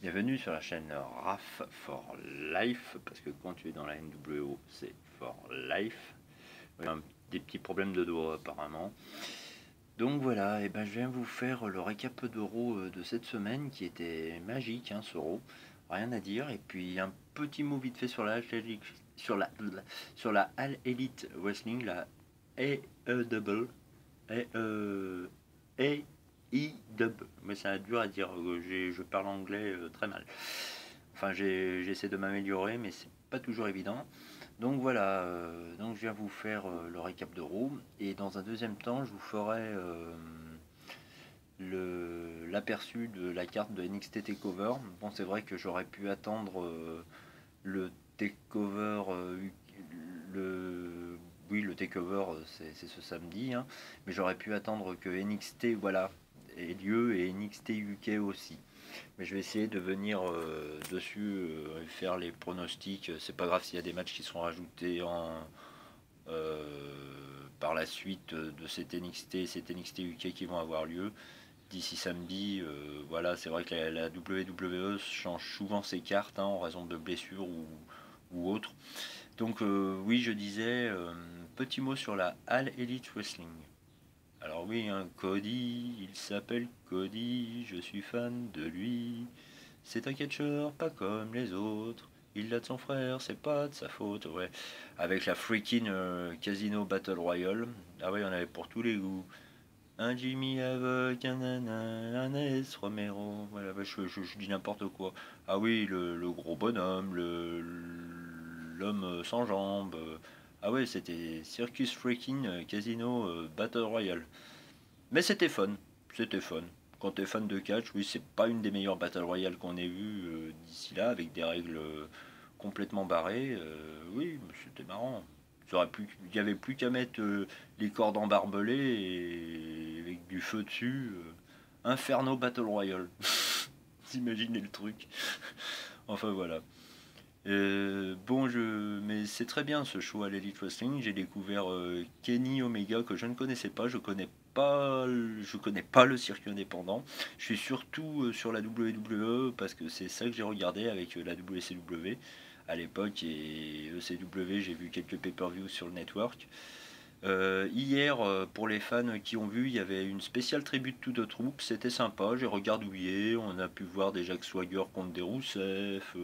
Bienvenue sur la chaîne RAF for Life, parce que quand tu es dans la NWO, c'est for life. Des petits problèmes de doigts apparemment. Donc voilà, et ben je viens vous faire le récap d'Euro de cette semaine qui était magique, ce Euro. Rien à dire. Et puis un petit mot vite fait sur la All Elite Wrestling, la AEW. AEW, mais c'est dur à dire, je parle anglais très mal. Enfin, j'essaie de m'améliorer, mais c'est pas toujours évident. Donc voilà, donc je viens vous faire le récap d'Euro. Et dans un deuxième temps, je vous ferai l'aperçu de la carte de NXT TakeOver. Bon, c'est vrai que j'aurais pu attendre le TakeOver, le, oui, le TakeOver, c'est ce samedi, mais j'aurais pu attendre que NXT, voilà, ait lieu et NXT UK aussi. Mais je vais essayer de venir dessus et faire les pronostics. C'est pas grave s'il y a des matchs qui seront rajoutés euh, par la suite de cet NXT et cet NXT UK qui vont avoir lieu d'ici samedi. Voilà, c'est vrai que la WWE change souvent ses cartes en raison de blessures ou autres. Donc oui, je disais, petit mot sur la All Elite Wrestling. Alors oui, Cody, il s'appelle Cody, je suis fan de lui. C'est un catcheur pas comme les autres. Il l'a de son frère, c'est pas de sa faute, ouais. Avec la freaking Casino Battle Royale. Ah ouais, on avait pour tous les goûts. Un Jimmy avec un S Romero. Voilà, bah, je dis n'importe quoi. Ah oui, le gros bonhomme, l'homme sans jambes. Ah ouais, c'était Circus Freaking Casino Battle Royale. Mais c'était fun, c'était fun. Quand t'es fan de catch, oui, c'est pas une des meilleures Battle Royale qu'on ait vues d'ici là, avec des règles complètement barrées. Oui, mais c'était marrant. Il n'y avait plus qu'à mettre les cordes embarbelées et avec du feu dessus. Inferno Battle Royale. Vous imaginez le truc. Enfin voilà. Bon, mais c'est très bien ce show à l'Elite Wrestling. J'ai découvert Kenny Omega que je ne connaissais pas. Je connais pas le circuit indépendant. Je suis surtout sur la WWE parce que c'est ça que j'ai regardé avec la WCW à l'époque et ECW. J'ai vu quelques pay-per-views sur le network. Hier, pour les fans qui ont vu, il y avait une spéciale tribute to the Troops. C'était sympa. J'ai regardouillé. On a pu voir des Jack Swagger contre des Rousseff.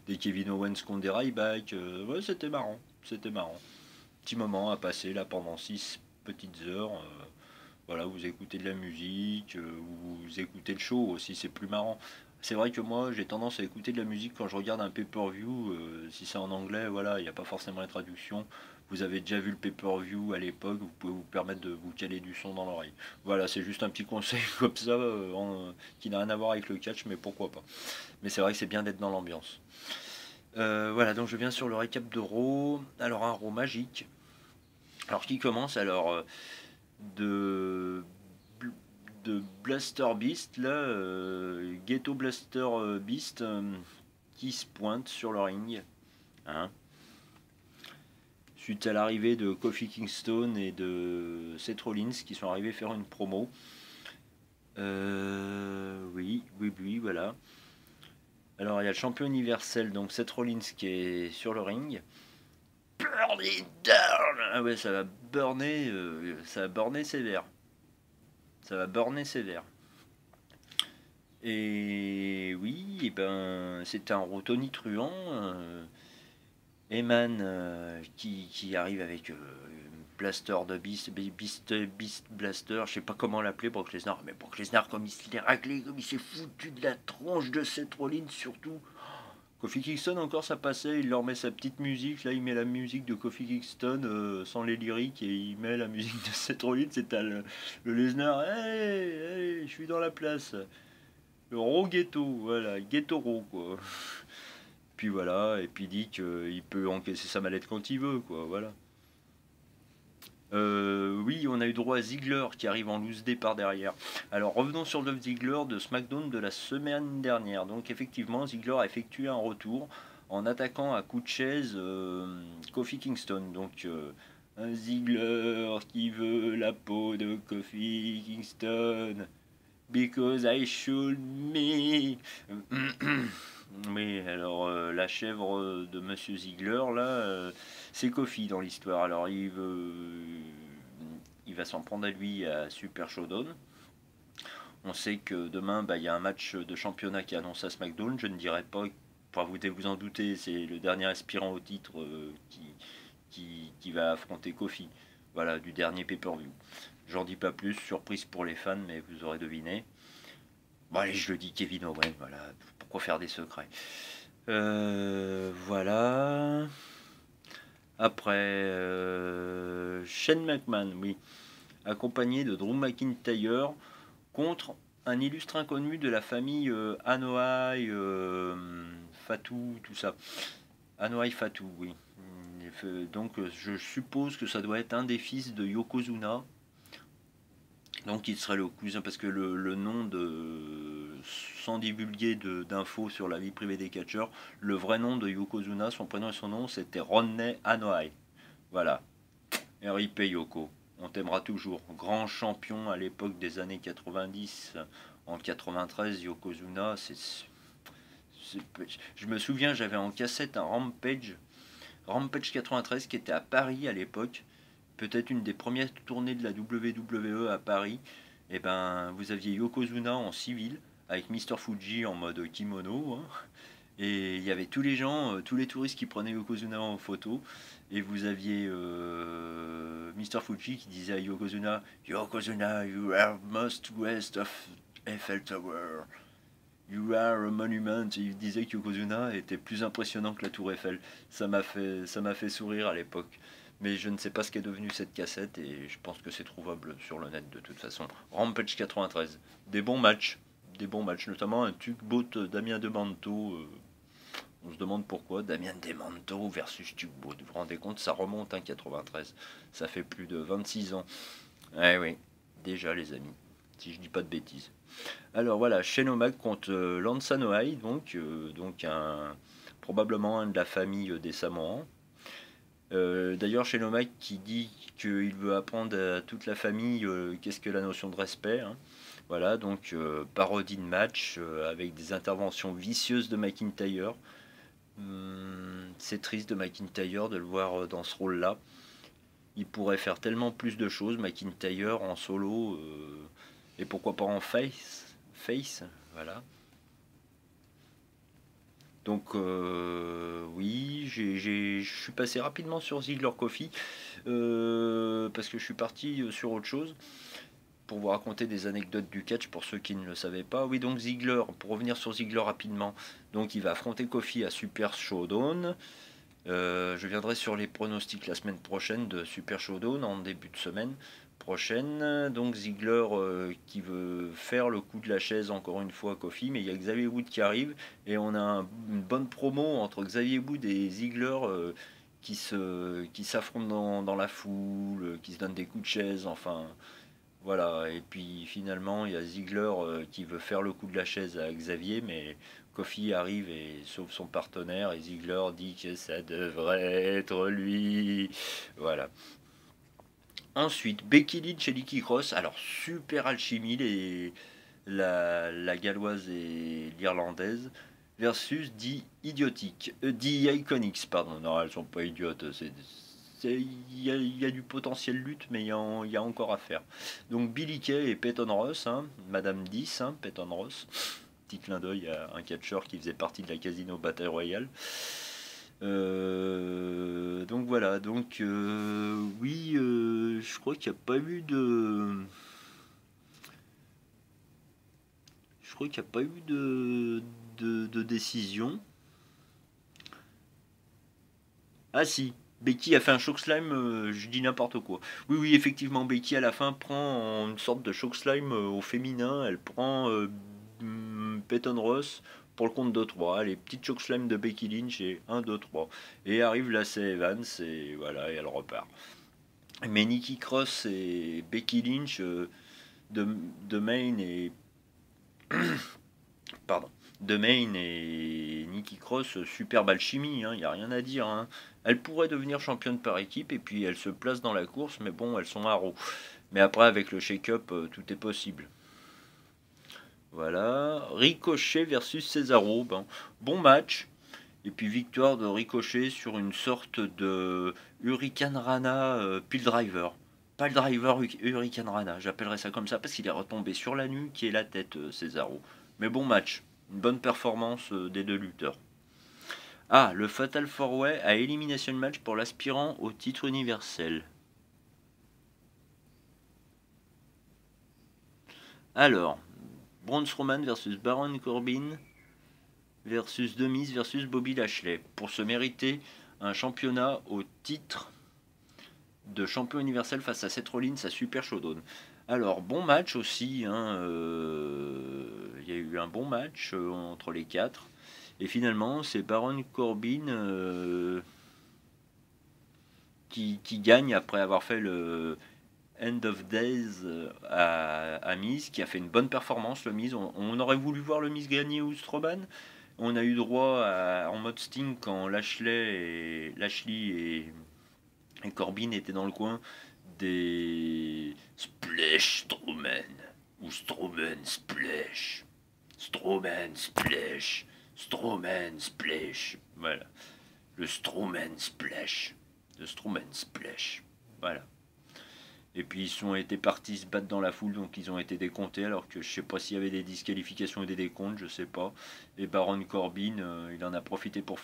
Des Kevin Owens contre des Ryback. Ouais, c'était marrant. C'était marrant. Petit moment à passer là pendant 6 petites heures. Voilà, vous écoutez de la musique, vous écoutez le show aussi, c'est plus marrant. C'est vrai que moi, j'ai tendance à écouter de la musique quand je regarde un pay-per-view. Si c'est en anglais, voilà, il n'y a pas forcément la traduction. Vous avez déjà vu le pay-per-view à l'époque, vous pouvez vous permettre de vous caler du son dans l'oreille. Voilà, c'est juste un petit conseil comme ça, qui n'a rien à voir avec le catch, mais pourquoi pas. Mais c'est vrai que c'est bien d'être dans l'ambiance. Voilà, donc je viens sur le récap de Raw. Alors un Raw magique. Alors qui commence alors de de Blaster Beast là, Ghetto Blaster Beast qui se pointe sur le ring, hein, suite à l'arrivée de Kofi Kingston et de Seth Rollins qui sont arrivés faire une promo. Oui, oui, oui, voilà. Alors il y a le champion universel, donc Seth Rollins qui est sur le ring. Burn it down. Ah ouais, ça va burner sévère. Ça va burner sévère. Et oui, et ben c'est un tonitruant. Eman qui arrive avec Blaster de Beast Blaster, je sais pas comment l'appeler, Brock Lesnar, mais Brock Lesnar comme il se l'est raclé, comme il s'est foutu de la tronche de Seth Rollins surtout. Kofi Kingston encore ça passait, il leur met sa petite musique, là il met la musique de Kofi Kingston sans les lyriques et il met la musique de Seth Rollins, c'est le Lesnar, hey, hey, je suis dans la place. Le Raw Ghetto, voilà, Ghetto Raw quoi. Puis voilà, et puis il dit qu'il peut encaisser sa mallette quand il veut, quoi, voilà. Oui, on a eu droit à Ziggler qui arrive en loose day par derrière. Alors revenons sur Dolph Ziggler de SmackDown de la semaine dernière. Donc effectivement, Ziggler a effectué un retour en attaquant à coup de chaise Kofi Kingston. Donc un Ziggler qui veut la peau de Kofi Kingston. Because I should me. Oui, alors la chèvre de Monsieur Ziegler, là, c'est Kofi dans l'histoire. Alors il va s'en prendre à lui à Super Showdown. On sait que demain, il y a un match de championnat qui annonce à SmackDown. Je ne dirais pas, vous en douter, c'est le dernier aspirant au titre qui va affronter Kofi. Voilà, du dernier pay-per-view. J'en dis pas plus, surprise pour les fans, mais vous aurez deviné. Bon, allez, je le dis, Kevin Owens, voilà, pourquoi faire des secrets. Voilà. Après, Shane McMahon, oui, accompagné de Drew McIntyre contre un illustre inconnu de la famille Anoa'i, Fatou, tout ça. Anoa'i Fatou, oui. Donc je suppose que ça doit être un des fils de Yokozuna. Donc il serait le cousin, parce que le nom de, sans divulguer d'infos sur la vie privée des catcheurs, le vrai nom de Yokozuna, son prénom et son nom, c'était Rodney Anoa'i. Voilà. R.I.P. Yoko. On t'aimera toujours. Grand champion à l'époque des années 90. En 93, Yokozuna, je me souviens, j'avais en cassette un Rampage 93 qui était à Paris à l'époque. Peut-être une des premières tournées de la WWE à Paris. Et ben, vous aviez Yokozuna en civil avec Mr. Fuji en mode kimono. Hein. Et il y avait tous les gens, tous les touristes qui prenaient Yokozuna en photo. Et vous aviez Mr. Fuji qui disait à Yokozuna, Yokozuna, you are most west of Eiffel Tower. You are a monument. Et il disait que Yokozuna était plus impressionnant que la tour Eiffel. Ça m'a fait sourire à l'époque. Mais je ne sais pas ce qu'est devenu cette cassette et je pense que c'est trouvable sur le net de toute façon. Rampage 93. Des bons matchs. Des bons matchs, notamment un tugboat Damien Demanto. On se demande pourquoi Damien Demanto versus Tugboat. Vous vous rendez compte, ça remonte à 93. Ça fait plus de 26 ans. Eh oui, déjà les amis, si je dis pas de bêtises. Alors voilà, Shane O'Mac contre Lance Anoa'i, donc probablement un de la famille des Samoans. D'ailleurs, Shane O'Mac qui dit qu'il veut apprendre à toute la famille qu'est-ce que la notion de respect. Hein. Voilà, donc parodie de match avec des interventions vicieuses de McIntyre. C'est triste de McIntyre de le voir dans ce rôle-là. Il pourrait faire tellement plus de choses, McIntyre en solo, et pourquoi pas en face, voilà. Donc oui, je suis passé rapidement sur Ziggler Coffee, parce que je suis parti sur autre chose pour vous raconter des anecdotes du catch pour ceux qui ne le savaient pas. Oui, donc Ziggler, pour revenir sur Ziggler rapidement, donc il va affronter Kofi à Super Showdown. Je viendrai sur les pronostics la semaine prochaine de Super Showdown en début de semaine prochaine. Donc Ziggler qui veut faire le coup de la chaise encore une fois à Kofi, mais il y a Xavier Wood qui arrive et on a une bonne promo entre Xavier Wood et Ziggler qui s'affrontent dans la foule, qui se donnent des coups de chaise, enfin voilà. Et puis finalement il y a Ziggler qui veut faire le coup de la chaise à Xavier, mais Kofi arrive et sauve son partenaire et Ziggler dit que ça devrait être lui. Voilà. Ensuite, Becky Lynch et Nikki Cross. Alors, super alchimie, la galloise et l'irlandaise. Versus Idiotic. Iconics, pardon. Non, elles sont pas idiotes. Il y a du potentiel lutte, mais il y a encore à faire. Donc, Billie Kay et Peyton Ross. Hein, Madame 10, hein, Peyton Ross. Petit clin d'œil à un catcheur qui faisait partie de la Casino Battle Royale. Donc voilà, donc oui, je crois qu'il n'y a pas eu de. Je crois qu'il n'y a pas eu de décision. Ah si, Becky a fait un chokeslam, je dis n'importe quoi. Oui, oui, effectivement, Becky à la fin prend une sorte de chokeslam au féminin, elle prend Peyton Ross pour le compte de 3, les petites chokeslam de Becky Lynch et 1, 2, 3. Et arrive Lacey Evans et voilà, et elle repart. Mais Nikki Cross et Becky Lynch de Maine et pardon, de Maine et Nikki Cross, superbe alchimie, il n'y a rien à dire. Hein. Elle pourrait devenir championne par équipe et puis elle se place dans la course, mais bon, elles sont à Raw. Mais après, avec le shake-up, tout est possible. Voilà. Ricochet versus Cesaro. Bon match. Et puis victoire de Ricochet sur une sorte de Hurricane Rana Pile Driver. Pas le driver Hurricane Rana, j'appellerais ça comme ça parce qu'il est retombé sur la nuque et la tête Cesaro. Mais bon match, une bonne performance des deux lutteurs. Ah, le Fatal 4-Way à Elimination Match pour l'aspirant au titre universel. Alors, Braun Strowman versus Baron Corbin versus The Miz versus Bobby Lashley. Pour se mériter un championnat au titre de champion universel face à Seth Rollins à Super Showdown. Alors, bon match aussi. Il y a eu un bon match entre les quatre. Et finalement, c'est Baron Corbin qui gagne après avoir fait le End of Days à Miz, qui a fait une bonne performance. Le Miz, on aurait voulu voir le Miz gagner ou Strowman. On a eu droit en mode Sting quand Lashley et Corbin étaient dans le coin des Splash Strowman ou Strowman Splash. Strowman Splash. Strowman Splash. Voilà. Le Strowman Splash. Le Strowman Splash. Voilà. Et puis ils ont été partis se battre dans la foule, donc ils ont été décomptés, alors que je sais pas s'il y avait des disqualifications ou des décomptes, je sais pas. Et Baron Corbin, il en a profité pour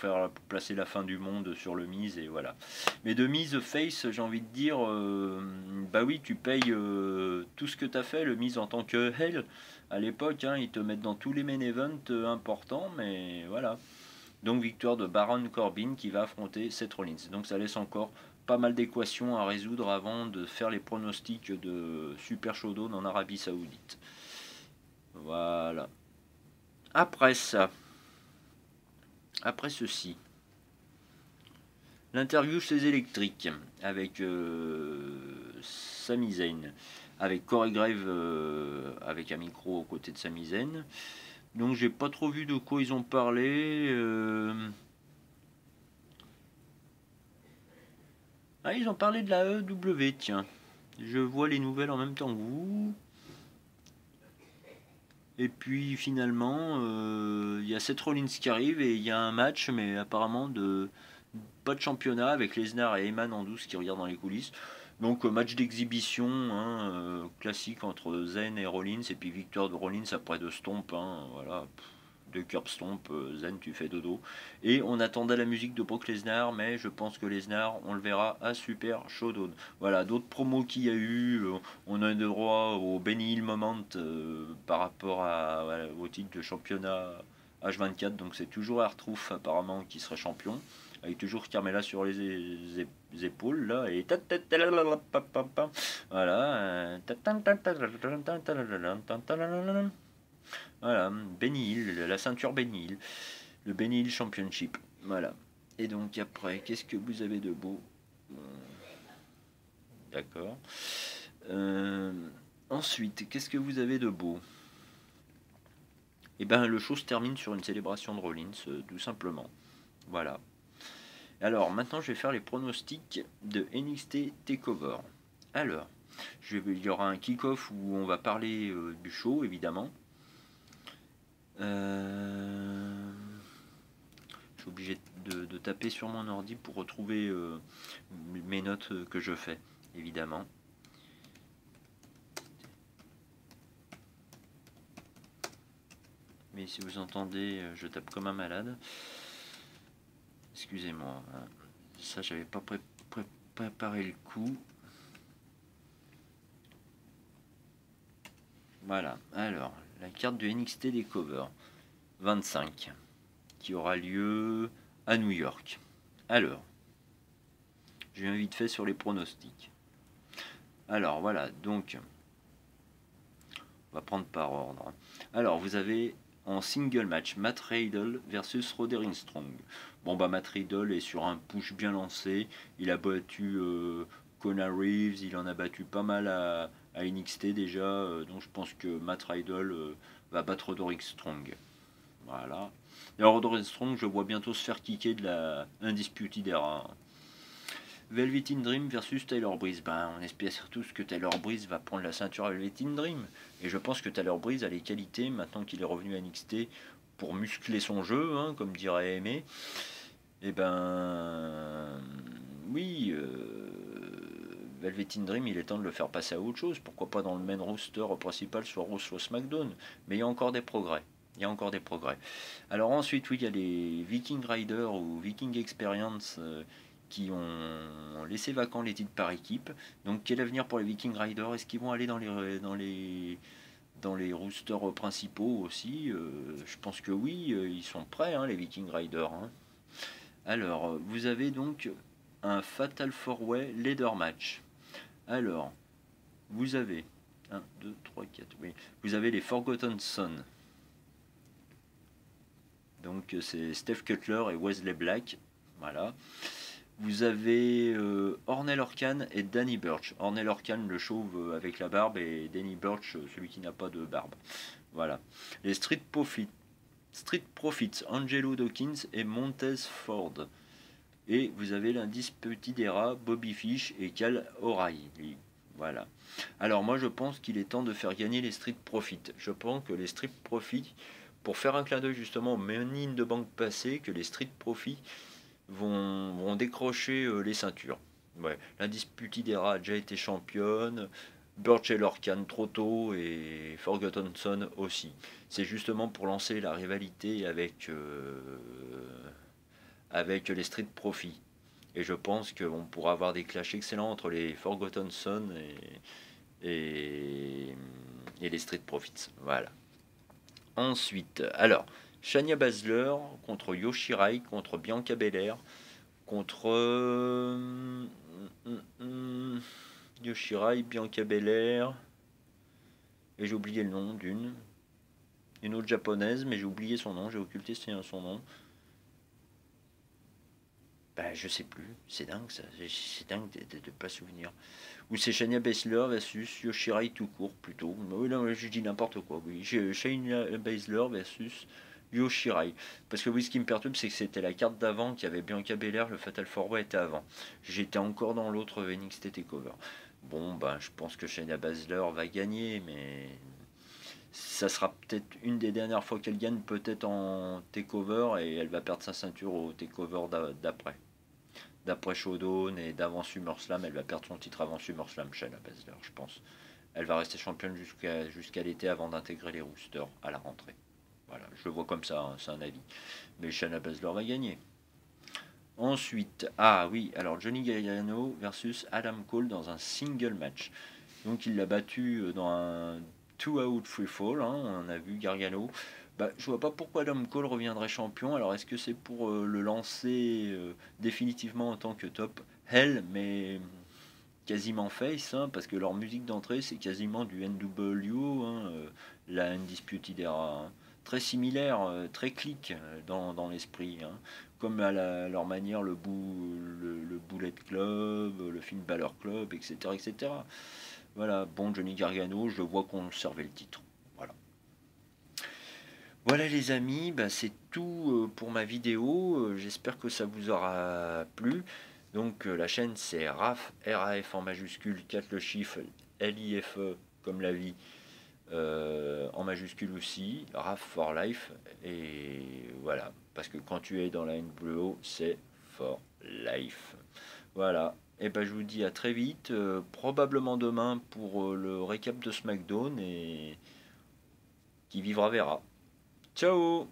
placer la fin du monde sur le Miz, et voilà. Mais de Miz Face, j'ai envie de dire, bah oui, tu payes tout ce que tu as fait, le Miz en tant que Hell. À l'époque, ils te mettent dans tous les main events importants, mais voilà. Donc victoire de Baron Corbin qui va affronter Seth Rollins. Donc ça laisse encore pas mal d'équations à résoudre avant de faire les pronostics de Super Showdown en Arabie Saoudite. Voilà. Après ça, après ceci, l'interview chez Electric avec Sami Zayn, avec Corey Graves avec un micro aux côtés de Sami Zayn. Donc j'ai pas trop vu de quoi ils ont parlé. Ah, ils ont parlé de la EW, tiens. Je vois les nouvelles en même temps que vous. Et puis finalement, il y a Seth Rollins qui arrive et il y a un match, mais apparemment pas de championnat avec Lesnar et Heyman en douce qui regardent dans les coulisses. Donc match d'exhibition classique entre Zayn et Rollins, et puis victoire de Rollins après de Stomp. Voilà. De curb stomp, Zen tu fais dodo. Et on attendait la musique de Brock Lesnar, mais je pense que Lesnar, on le verra à Super Showdown. Voilà, d'autres promos qu'il y a eu, on a eu droit au Benny Hill Moment par rapport au titre de championnat H24, donc c'est toujours Artrouf apparemment qui serait champion, avec toujours Carmella sur les épaules là, et voilà. Voilà, Benny Hill, la ceinture Benny Hill, le Benny Hill Championship. Voilà. Et donc après, qu'est-ce que vous avez de beau? D'accord. Ensuite, qu'est-ce que vous avez de beau? Eh bien, le show se termine sur une célébration de Rollins, tout simplement. Voilà. Alors, maintenant, je vais faire les pronostics de NXT TakeOver. Alors, il y aura un kick-off où on va parler du show, évidemment. Je suis obligé de taper sur mon ordi pour retrouver mes notes que je fais, évidemment. Mais si vous entendez, je tape comme un malade. Excusez-moi. Ça, j'avais pas préparé le coup. Voilà. Alors, la carte de NXT TakeOver 25 qui aura lieu à New York. Alors, je viens vite fait sur les pronostics. Alors voilà, donc on va prendre par ordre. Alors vous avez en single match Matt Riddle versus Roderick Strong. Bon bah Matt Riddle est sur un push bien lancé. Il a battu Conor Reeves, il en a battu pas mal à NXT déjà. Donc je pense que Matt Riddle va battre Roderick Strong. Voilà. Et alors Roderick Strong, je vois bientôt se faire kicker de la Undisputed Era. Velveteen Dream versus Tyler Breeze. Ben, on espère tous que Tyler Breeze va prendre la ceinture à Velveteen Dream. Et je pense que Tyler Breeze a les qualités, maintenant qu'il est revenu à NXT, pour muscler son jeu, hein, comme dirait Aimé. Et ben, oui, Velveteen Dream, il est temps de le faire passer à autre chose. Pourquoi pas dans le main roster principal, soit Raw, soit SmackDown. Mais il y a encore des progrès. Il y a encore des progrès. Alors ensuite, oui, il y a les Viking Riders ou Viking Experience qui ont laissé vacants les titres par équipe. Donc quel avenir pour les Viking Riders? Est-ce qu'ils vont aller dans les roosters principaux aussi? Je pense que oui, ils sont prêts, hein, les Viking Riders. Hein. Alors, vous avez donc un Fatal 4-Way Leader Match. Alors, vous avez 1, 2, 3, 4, oui. Vous avez les Forgotten Sons. Donc c'est Steph Cutler et Wesley Black. Voilà. Vous avez Ornell Orkan et Danny Burch. Ornell Orkan, le chauve avec la barbe, et Danny Burch, celui qui n'a pas de barbe. Voilà. Les Street Profits, Angelo Dawkins et Montez Ford. Et vous avez l'Undisputed Bobby Fish et Cal O'Reilly. Voilà. Alors moi je pense qu'il est temps de faire gagner les Street Profits. Je pense que les Street Profits, pour faire un clin d'œil justement aux Money in the Bank passé, que les Street Profits vont décrocher les ceintures. Ouais. L'Undisputed Era a déjà été championne, Burch et Lorcan trop tôt et Forgotten Son aussi. C'est justement pour lancer la rivalité avec les Street Profits. Et je pense qu'on pourra avoir des clashs excellents entre les Forgotten Son et les Street Profits. Voilà. Ensuite, alors, Shayna Baszler contre Yoshirai, contre Bianca Belair, contre Yoshirai, Bianca Belair, et j'ai oublié le nom une autre japonaise, mais j'ai oublié son nom, j'ai occulté son nom. Ben, je sais plus, c'est dingue ça, c'est dingue de ne pas souvenir. Ou c'est Shayna Baszler versus Yoshirai tout court plutôt. Oui, non, je dis n'importe quoi, oui. Shayna Baszler versus Yoshirai. Parce que oui, ce qui me perturbe, c'est que c'était la carte d'avant qui avait Bianca Belair, le Fatal 4-Way était avant. J'étais encore dans l'autre NXT TakeOver. Bon, ben, je pense que Shayna Baszler va gagner, mais ça sera peut-être une des dernières fois qu'elle gagne, peut-être en TakeOver, et elle va perdre sa ceinture au TakeOver d'après. D'après Showdown et d'avant SummerSlam, elle va perdre son titre avant SummerSlam, Shayna Baszler, je pense. Elle va rester championne jusqu'à l'été avant d'intégrer les roosters à la rentrée. Voilà, je le vois comme ça, hein, c'est un avis. Mais Shayna Baszler va gagner. Ensuite, ah oui, alors Johnny Gargano versus Adam Cole dans un single match. Donc il l'a battu dans un 2-out free fall, hein, on a vu Gargano. Bah, je vois pas pourquoi Adam Cole reviendrait champion. Alors est-ce que c'est pour le lancer définitivement en tant que top Hell, mais quasiment face, hein, parce que leur musique d'entrée c'est quasiment du NWO, hein, la Undisputed Era. Hein. Très similaire, très clic dans l'esprit. Hein. Comme à leur manière le Bullet Club, le Finn Balor Club, etc. etc. Voilà, bon Johnny Gargano, je vois qu'on servait le titre. Voilà. Voilà les amis, bah, c'est tout pour ma vidéo. J'espère que ça vous aura plu. Donc la chaîne c'est RAF, RAF en majuscule, 4 le chiffre, LIFE comme la vie, en majuscule aussi, RAF for life. Et voilà, parce que quand tu es dans la NWO, c'est for life. Voilà, et ben je vous dis à très vite, probablement demain pour le récap de SmackDown, et qui vivra verra. Ciao!